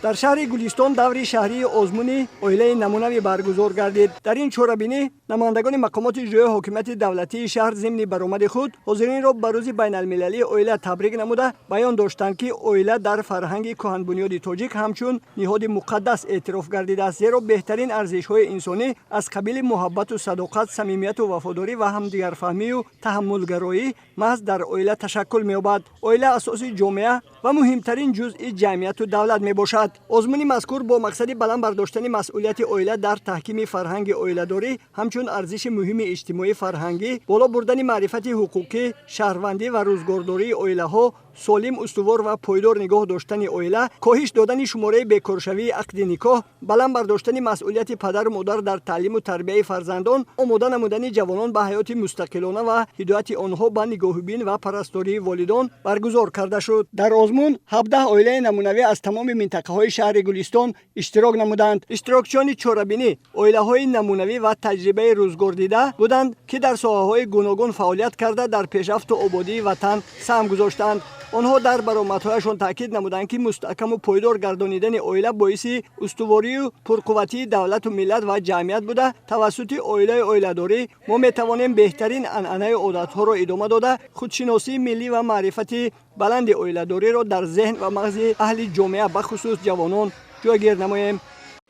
در شهر گلستان دوری شهری آزمون اویله نمونه‌ای برگزار گردید. در این چوربینی نمایندگان مقامات اجرایی حکومت دولتی شهر ضمن برآمد خود حاضرین را به روز بین المللی اویله تبریک نموده بیان داشتند که اویله در فرهنگ کهن بنیاد تاجیک همچون نهاد مقدس اعتراف گردیده است، زیرا بهترین ارزش‌های انسانی از قبیل محبت و صداقت، صمیمیت و وفاداری و همدیگرفهمی و تحملگرایی محض در اویله تشکل می‌یابد. اویله اساس جامعه و مهمترین جزء جمعیت و دولت میباشد. آزمون مذکور با مقصد بلند برداشتن مسئولیت اویله در تحکیم فرهنگ اویله‌داری همچون ارزش مهم اجتماعی فرهنگی، بالا بردن معرفت حقوقی شهروندی و روزگارداری اویله‌ها، سالم استوار و پایدار نگاه داشتن اویله، کاهش دادن شماره بیکارشوی عقد نکاح، بلند برداشتن مسئولیت پدر و مادر در تعلیم و تربیت فرزندان، آماده نمودن جوانان به حیات مستقلانه و هدایت آنها به نگاهبین و پرستاری والدان برگزار کرده شد. در آزمون 17 اویله نمونه‌ای از تمام منطقه‌های شهر گلستان اشتراک نمودند. اشتراکچیان چوربینی اویله‌های نمونه‌ای و تجربه روزگار دیده بودند که در ساحه‌های گوناگون فعالیت کرده در پیشرفت و آبادی وطن سهم گذاشتند. آنها در برآمدهایشان تاکید نمودند که مستحکم و پایدار گردانیدن اویله باعث استواری و پرقوتی دولت و ملت و جمعیت بوده. توسط اویله‌داری ما می‌توانیم بهترین عنعنه عادت‌ها را ادامه داده، خودشناسی ملی و معرفت بلند اویله‌داری را در ذهن و مغز اهل جامعه به خصوص جوانان جایگیر نماییم.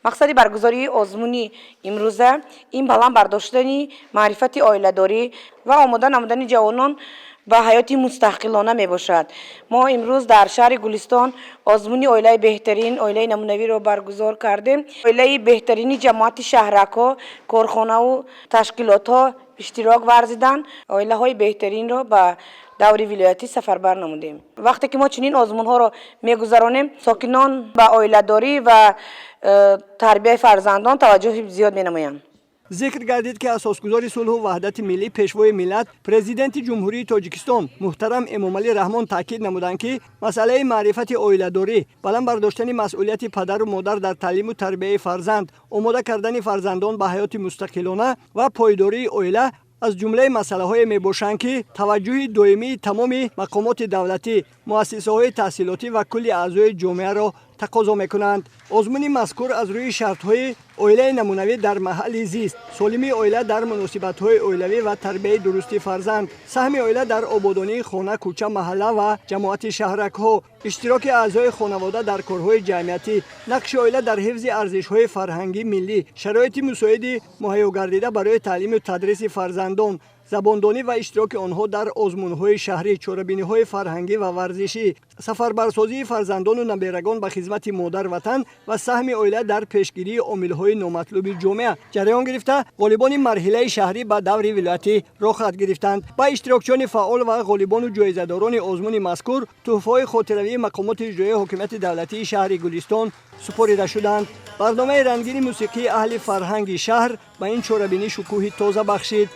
مقصد برگزاری آزمونی امروزه این بلند برداشتن معرفت اویله‌داری و آماده نمودن جوانان و حیاتی مستقلانه می باشد. ما امروز در شهر گلستان آزمونی اویله بهترین اویله نمونه‌ای را برگزار کردیم. اویله بهترینی جماعت شهرک‌ها، کارخانه و تشکیلات ها اشتراک ورزیدند. اویله های بهترین را به دور ولایتی سفربر نمودیم. وقتی که ما چنین آزمون ها را میگذرانیم، ساکنان به اویله داری و تربیت فرزندان توجه زیاد می نمایند. ذکر گردید که اساسگزار صلح و وحدت ملی پیشوای ملت پرزیدنت جمهوری تاجیکستان محترم امامعلی رحمان تاکید نمودند که مسئله معرفت اویله‌داری، بلند برداشتن مسئولیت پدر و مادر در تعلیم و تربیت فرزند، آماده کردن فرزندان به حیات مستقلانه و پایداری اویله از جمله مسائلی میباشند که توجه دائمی تمام مقامات دولتی، مؤسسه‌های تحصیلاتی و کل اعضای جامعه را تقاضا میکنند. آزمون مذکور از روی شرط‌های اویله نمونه‌ای در محل زیست، سالمی اویله در مناسبت‌های اویلوی و تربیت درستی فرزند، سهم اویله در آبادانی خانه، کوچه، محله و جماعت شهرک‌ها، اشتراک اعضای خانواده در کارهای جمعیتی، نقش اویله در حفظ ارزش‌های فرهنگی ملی، شرایط مساعد مهیا گردیده برای تعلیم و تدریس فرزندان، زباندانی و اشتراک آنها در آزمون‌های شهری، چوربینی‌های فرهنگی و ورزشی، سفربرسازی فرزندان و نویرگان به خدمت مادر وطن و سهم اویله در پیشگیری عامل‌های نامطلوب جامعه جریان گرفته، غالبان مرحله شهری به دور ولایتی راه خط گرفتند. با اشتراکچیان فعال و غالبان و جایزه‌داران آزمون مذکور تحفه‌های خاطروی مقامات اجرایی حکومت دولتی شهر گلستان سپرده شدند. برنامه رنگین موسیقی اهل فرهنگ شهر به این چوربینی شکوه تازه بخشید.